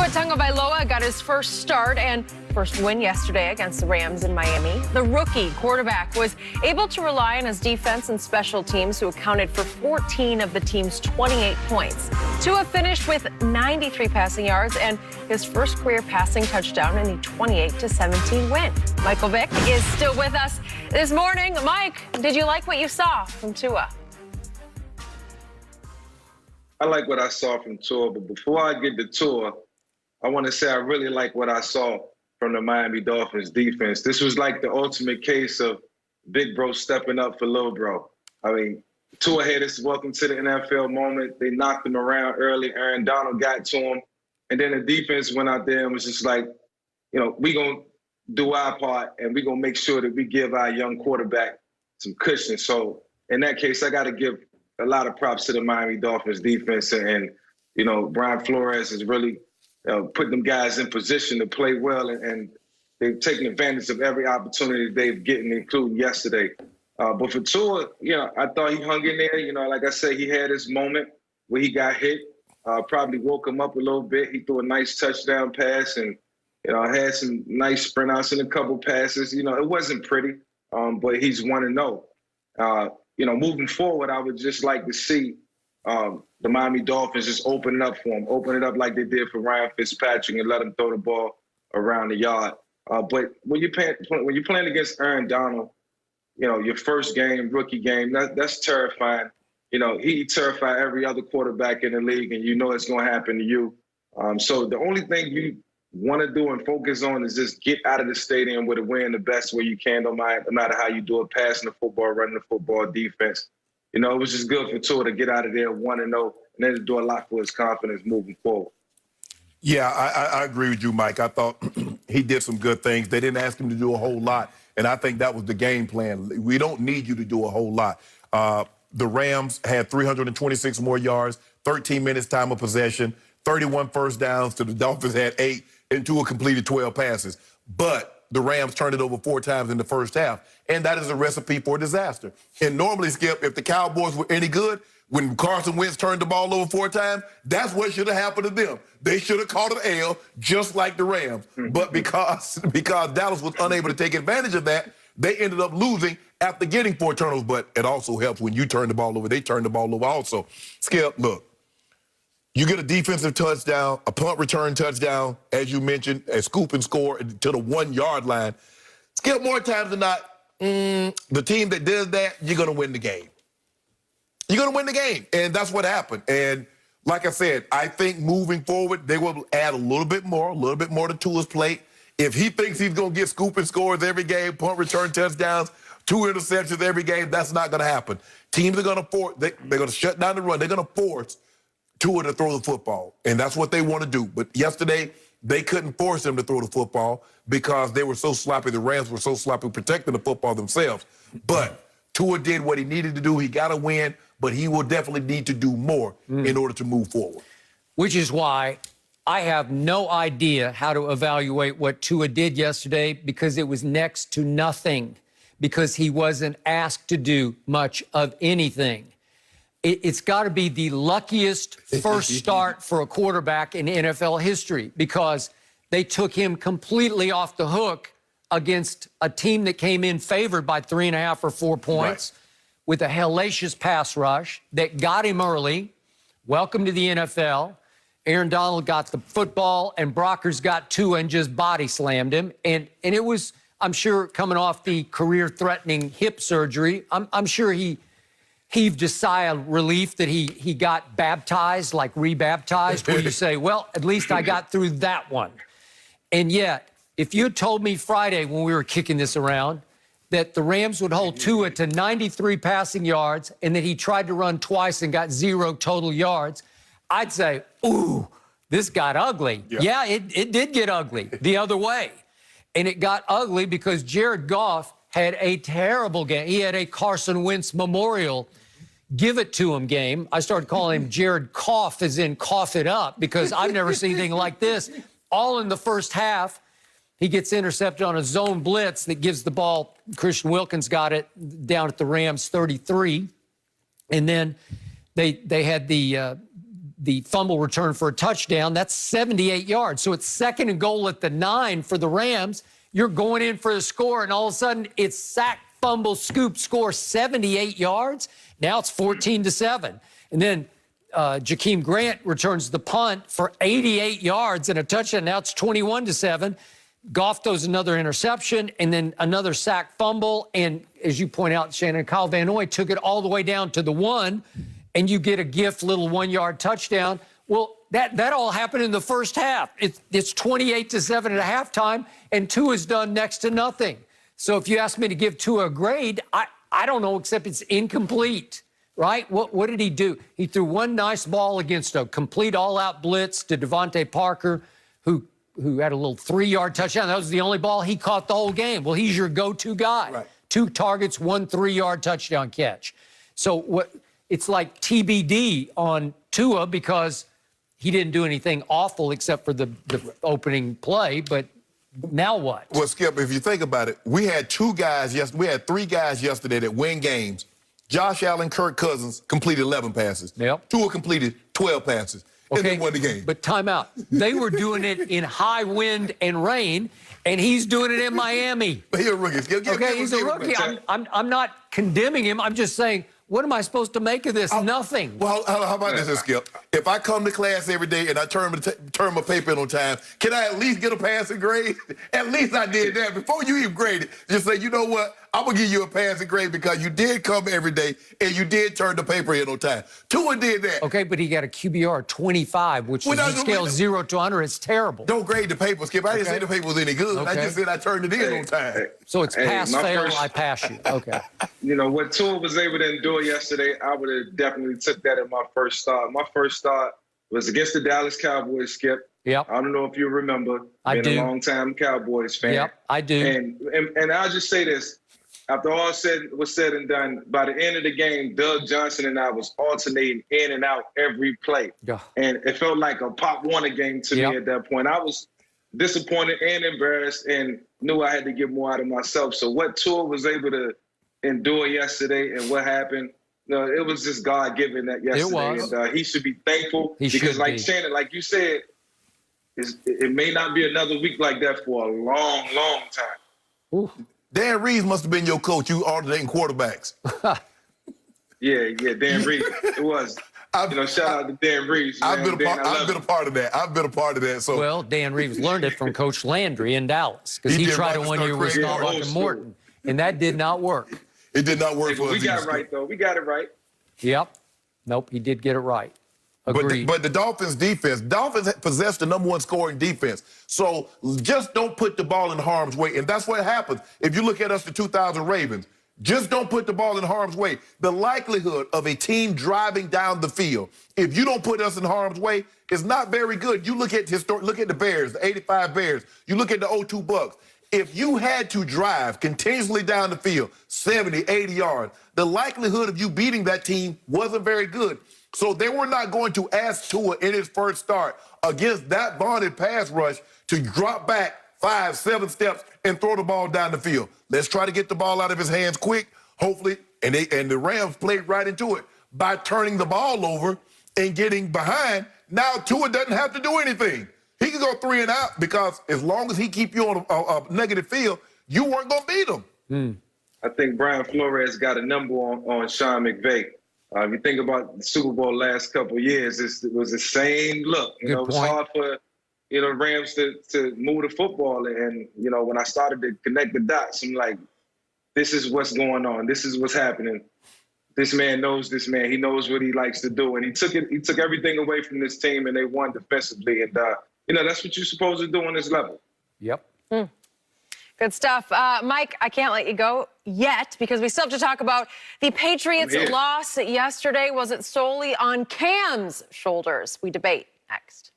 Tua Tagovailoa got his first start and first win yesterday against the Rams in Miami. The rookie quarterback was able to rely on his defense and special teams, who accounted for 14 of the team's 28 points. Tua finished with 93 passing yards and his first career passing touchdown in the 28-17 win. Michael Vick is still with us this morning. Mike, did you like what you saw from Tua? I like what I saw from Tua, but before I get to Tua, I want to say I really like what I saw from the Miami Dolphins defense. This was like the ultimate case of big bro stepping up for little bro. I mean, Tua had his welcome to the NFL moment. They knocked him around early. Aaron Donald got to him. And then the defense went out there and was just like, you know, we going to do our part and we going to make sure that we give our young quarterback some cushion. So in that case, I got to give a lot of props to the Miami Dolphins defense. And you know, Brian Flores is really putting them guys in position to play well, and they've taken advantage of every opportunity they've gotten, including yesterday. But for Tua, you know, I thought he hung in there. You know, like I said, he had his moment where he got hit, probably woke him up a little bit. He threw a nice touchdown pass and, you know, had some nice sprint outs and a couple passes. You know, it wasn't pretty, but he's 1-0. You know, moving forward, I would just like to see the Miami Dolphins just open it up for him, open it up like they did for Ryan Fitzpatrick and let him throw the ball around the yard. But when you're playing against Aaron Donald, you know, your first game, rookie game, that's terrifying. You know, he terrified every other quarterback in the league, and you know it's going to happen to you. So the only thing you want to do and focus on is just get out of the stadium with a win the best way you can, no matter how you do it, passing the football, running the football, defense. You know, it was just good for Tua to get out of there 1-0 and then to do a lot for his confidence moving forward. Yeah, I agree with you, Mike. I thought he did some good things. They didn't ask him to do a whole lot, and I think that was the game plan. We don't need you to do a whole lot. The Rams had 326 more yards, 13 minutes time of possession, 31 first downs to the Dolphins had 8, and Tua completed 12 passes. But the Rams turned it over 4 times in the first half, and that is a recipe for disaster. And normally, Skip, if the Cowboys were any good, when Carson Wentz turned the ball over 4 times, that's what should have happened to them. They should have caught an L just like the Rams. But because Dallas was unable to take advantage of that, they ended up losing after getting 4 turnovers. But it also helps when you turn the ball over. They turn the ball over also. Skip, look. You get a defensive touchdown, a punt return touchdown, as you mentioned, a scoop and score to the 1-yard line. Skip, more times than not, the team that does that, you're going to win the game. You're going to win the game, and that's what happened. And like I said, I think moving forward, they will add a little bit more to Tua's plate. If he thinks he's going to get scoop and scores every game, punt return touchdowns, 2 interceptions every game, that's not going to happen. Teams are going to force, they're going to shut down the run. They're going to force Tua to throw the football, and that's what they want to do. But yesterday, they couldn't force him to throw the football because they were so sloppy. The Rams were so sloppy protecting the football themselves. But Tua did what he needed to do. He got a win, but he will definitely need to do more in order to move forward. Which is why I have no idea how to evaluate what Tua did yesterday, because it was next to nothing, because he wasn't asked to do much of anything. It's got to be the luckiest first start for a quarterback in NFL history, because they took him completely off the hook against a team that came in favored by 3.5 or 4 points with a hellacious pass rush that got him early. Welcome to the NFL. Aaron Donald got the football, and Brockers got Tua and just body slammed him. And it was, I'm sure, coming off the career-threatening hip surgery, I'm sure he heaved a sigh of relief that he got baptized, like rebaptized, where you say, well, at least I got through that one. And yet, if you had told me Friday when we were kicking this around that the Rams would hold Tua to 93 passing yards and that he tried to run twice and got 0 total yards, I'd say, ooh, this got ugly. Yeah, it did get ugly the other way. And it got ugly because Jared Goff had a terrible game. He had a Carson Wentz memorial give it to him game. I started calling him Jared Cough, as in cough it up, because I've never seen anything like this. All in the first half. He gets intercepted on a zone blitz that gives the ball. Christian Wilkins got it down at the Rams 33. And then they had the the fumble return for a touchdown. That's 78 yards. So it's 2nd and goal at the 9 for the Rams. You're going in for the score, and all of a sudden it's sack, fumble, scoop, score, 78 yards. Now it's 14-7. And then Jakeem Grant returns the punt for 88 yards and a touchdown. Now it's 21-7. Goff throws another interception and then another sack fumble. And as you point out, Shannon, Kyle Van Noy took it all the way down to the 1, and you get a gift little 1-yard touchdown. Well, that all happened in the first half. It's 28-7 at halftime, and Tua's done next to nothing. So if you ask me to give Tua a grade, I don't know, except it's incomplete, right? What did he do? He threw one nice ball against a complete all-out blitz to Devontae Parker, who had a little 3-yard touchdown. That was the only ball he caught the whole game. Well, he's your go-to guy. Right. 2 targets, 1 3-yard touchdown catch. So it's like TBD on Tua because he didn't do anything awful except for the opening play, but now what? Well, Skip, if you think about it, we had 3 guys yesterday that win games. Josh Allen, Kirk Cousins completed 11 passes. Yep. Tua completed 12 passes. And they won the game. But time out. They were doing it in high wind and rain, and he's doing it in Miami. But he's a rookie. He's a rookie. I'm not condemning him. I'm just saying, what am I supposed to make of this? Nothing. Well, how about this, Skip? If I come to class every day and I turn my paper in on time, can I at least get a passing grade? At least I did that. Before you even grade it, just say, you know what? I'm going to give you a passing grade because you did come every day and you did turn the paper in on time. Tua did that. Okay, but he got a QBR of 25, which is scale 0 to 100. It's terrible. Don't grade the paper, Skip. I didn't say the paper was any good. I just said I turned it in on time. So it's pass, fail, I pass you. Okay. You know, what Tua was able to endure yesterday, I would have definitely took that in my first start. My first start was against the Dallas Cowboys, Skip. Yep. I don't know if you remember. I do. Being a long-time Cowboys fan. Yep, I do. And I'll just say this. After all was said and done, by the end of the game, Doug Johnson and I was alternating in and out every play. Yeah. And it felt like a Pop Warner game to me at that point. I was disappointed and embarrassed and knew I had to get more out of myself. So what Tua was able to endure yesterday and what happened, it was just God-given that yesterday. It was. And he should be thankful because like Shannon, like you said, it may not be another week like that for a long, long time. Ooh. Dan Reeves must have been your coach. You alternating quarterbacks. Yeah, Dan Reeves. It was. Shout out to Dan Reeves. I've been a part of that. So well, Dan Reeves learned it from Coach Landry in Dallas because he tried it 1 year with Staubach and Morton, and that did not work. It did not work for us. We got it right, though. We got it right. Yep. Nope, he did get it right. Agreed. But the Dolphins possessed the #1 scoring defense. So just don't put the ball in harm's way. And that's what happens. If you look at us, the 2000 Ravens, just don't put the ball in harm's way. The likelihood of a team driving down the field, if you don't put us in harm's way, is not very good. You look at the Bears, the 85 Bears. You look at the 02 Bucks. If you had to drive continuously down the field, 70, 80 yards, the likelihood of you beating that team wasn't very good. So they were not going to ask Tua in his first start against that vaunted pass rush to drop back 5, 7 steps and throw the ball down the field. Let's try to get the ball out of his hands quick, hopefully. And the Rams played right into it by turning the ball over and getting behind. Now Tua doesn't have to do anything. He can go 3 and out because as long as he keep you on a negative field, you weren't going to beat him. I think Brian Flores got a number on Sean McVay. If you think about the Super Bowl last couple of years, it was the same look. It was hard for Rams to move the football. And when I started to connect the dots, I'm like, this is what's going on. This is what's happening. This man knows this man. He knows what he likes to do, and he took everything away from this team, and they won defensively. And that's what you're supposed to do on this level. Yep. Good stuff. Mike, I can't let you go yet because we still have to talk about the Patriots' loss yesterday. Was it solely on Cam's shoulders? We debate next.